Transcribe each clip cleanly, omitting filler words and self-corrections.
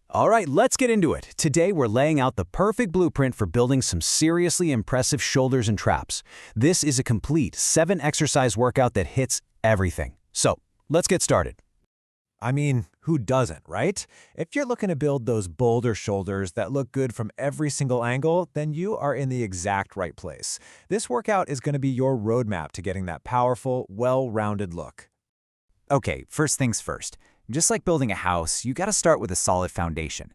All right, let's get into it. Today, we're laying out the perfect blueprint for building some seriously impressive shoulders and traps. This is a complete 7-exercise workout that hits everything. So, let's get started. I mean, who doesn't, right? If you're looking to build those Boulder shoulders that look good from every single angle, then you are in the exact right place. This workout is going to be your roadmap to getting that powerful, well-rounded look. Okay, first things first. Just like building a house, you gotta start with a solid foundation.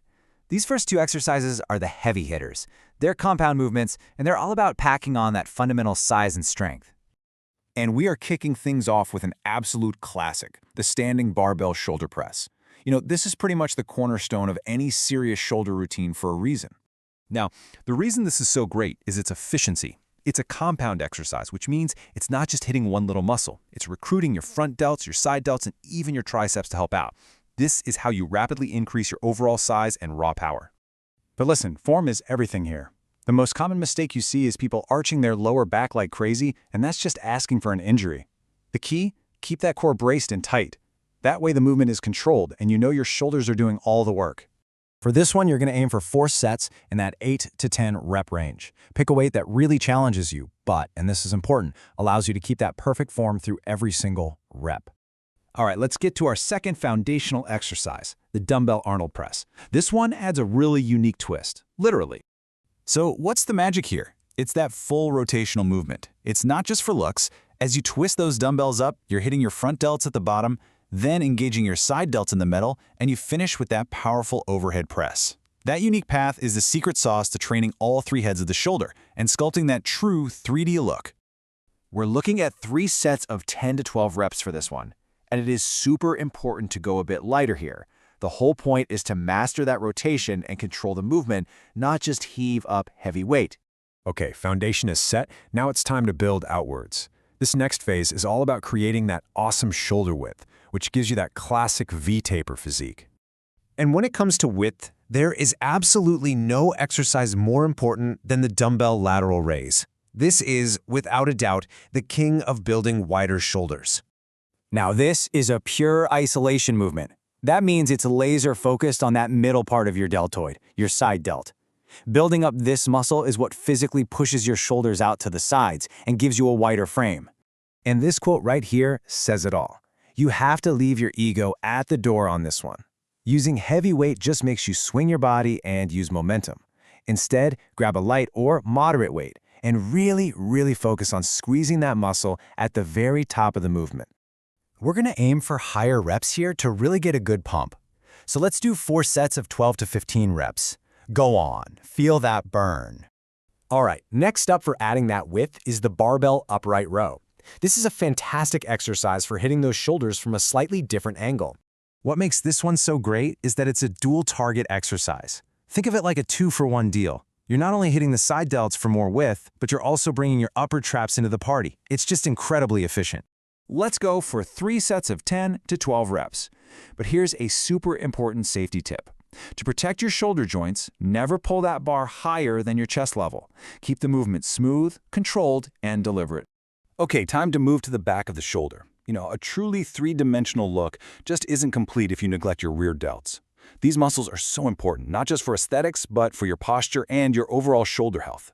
These first 2 exercises are the heavy hitters. They're compound movements, and they're all about packing on that fundamental size and strength. And we are kicking things off with an absolute classic, the Standing Barbell Shoulder Press. This is pretty much the cornerstone of any serious shoulder routine for a reason. Now, the reason this is so great is its efficiency. It's a compound exercise, which means it's not just hitting one little muscle. It's recruiting your front delts, your side delts, and even your triceps to help out. This is how you rapidly increase your overall size and raw power. But listen, form is everything here. The most common mistake you see is people arching their lower back like crazy, and that's just asking for an injury. The key? Keep that core braced and tight. That way the movement is controlled, and you know your shoulders are doing all the work. For this one, you're going to aim for 4 sets in that 8 to 10 rep range. Pick a weight that really challenges you, but, and this is important, allows you to keep that perfect form through every single rep. All right, let's get to our second foundational exercise, the Dumbbell Arnold Press. This one adds a really unique twist, literally. So what's the magic here? It's that full rotational movement. It's not just for looks. As you twist those dumbbells up, you're hitting your front delts at the bottom, then engaging your side delts in the middle, and you finish with that powerful overhead press. That unique path is the secret sauce to training all 3 heads of the shoulder and sculpting that true 3D look. We're looking at 3 sets of 10 to 12 reps for this one, and it is super important to go a bit lighter here. The whole point is to master that rotation and control the movement, not just heave up heavy weight. Okay, foundation is set. Now it's time to build outwards. This next phase is all about creating that awesome shoulder width, which gives you that classic V-taper physique. And when it comes to width, there is absolutely no exercise more important than the Dumbbell Lateral Raise. This is, without a doubt, the king of building wider shoulders. Now this is a pure isolation movement. That means it's laser focused on that middle part of your deltoid, your side delt. Building up this muscle is what physically pushes your shoulders out to the sides and gives you a wider frame. And this quote right here says it all. You have to leave your ego at the door on this one. Using heavy weight just makes you swing your body and use momentum. Instead, grab a light or moderate weight and really focus on squeezing that muscle at the very top of the movement. We're going to aim for higher reps here to really get a good pump. So let's do 4 sets of 12 to 15 reps. Go on, feel that burn. All right, next up for adding that width is the Barbell Upright Row. This is a fantastic exercise for hitting those shoulders from a slightly different angle. What makes this one so great is that it's a dual target exercise. Think of it like a 2-for-1 deal. You're not only hitting the side delts for more width, but you're also bringing your upper traps into the party. It's just incredibly efficient. Let's go for 3 sets of 10 to 12 reps. But here's a super important safety tip. To protect your shoulder joints, never pull that bar higher than your chest level. Keep the movement smooth, controlled, and deliberate. Okay, time to move to the back of the shoulder. A truly 3-dimensional look just isn't complete if you neglect your rear delts. These muscles are so important, not just for aesthetics, but for your posture and your overall shoulder health.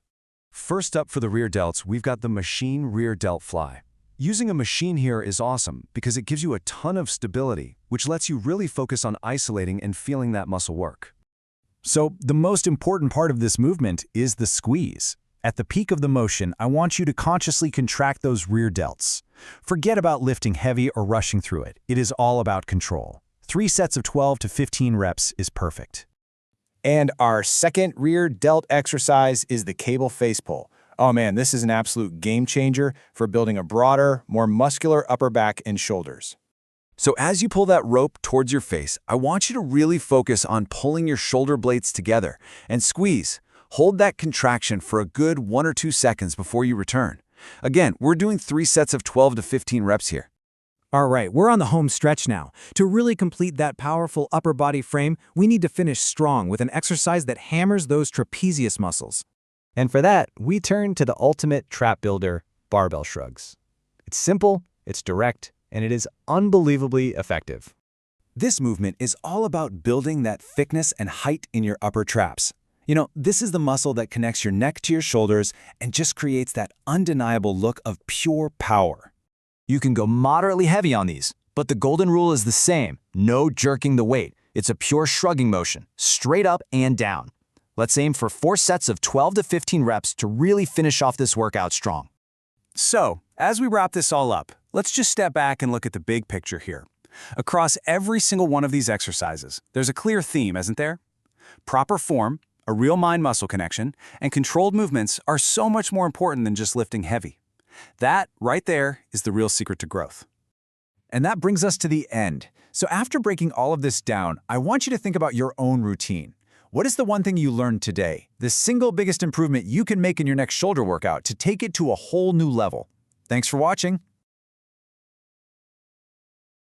First up for the rear delts, we've got the machine rear delt fly. Using a machine here is awesome because it gives you a ton of stability, which lets you really focus on isolating and feeling that muscle work. So the most important part of this movement is the squeeze. At the peak of the motion, I want you to consciously contract those rear delts. Forget about lifting heavy or rushing through it. It is all about control. 3 sets of 12 to 15 reps is perfect. And our second rear delt exercise is the cable face pull. Oh man, this is an absolute game changer for building a broader, more muscular upper back and shoulders. So as you pull that rope towards your face, I want you to really focus on pulling your shoulder blades together and squeeze. Hold that contraction for a good 1 or 2 seconds before you return. Again, we're doing 3 sets of 12 to 15 reps here. All right, we're on the home stretch now. To really complete that powerful upper body frame, we need to finish strong with an exercise that hammers those trapezius muscles. And for that, we turn to the ultimate trap builder, barbell shrugs. It's simple, it's direct, and it is unbelievably effective. This movement is all about building that thickness and height in your upper traps. You know, this is the muscle that connects your neck to your shoulders and just creates that undeniable look of pure power. You can go moderately heavy on these, but the golden rule is the same. No jerking the weight. It's a pure shrugging motion, straight up and down. Let's aim for 4 sets of 12 to 15 reps to really finish off this workout strong. So, as we wrap this all up, let's just step back and look at the big picture here. Across every single one of these exercises, there's a clear theme, isn't there? Proper form, a real mind-muscle connection, and controlled movements are so much more important than just lifting heavy. That, right there, is the real secret to growth. And that brings us to the end. So after breaking all of this down, I want you to think about your own routine. What is the one thing you learned today? The single biggest improvement you can make in your next shoulder workout to take it to a whole new level? Thanks for watching.